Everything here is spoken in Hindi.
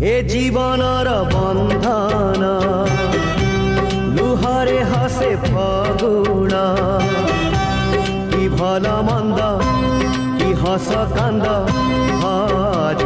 এ জীবনর বন্ধন লুহরে হাসে ফাগুণ কি ভাল মন্দ কি হস কান্দ আজ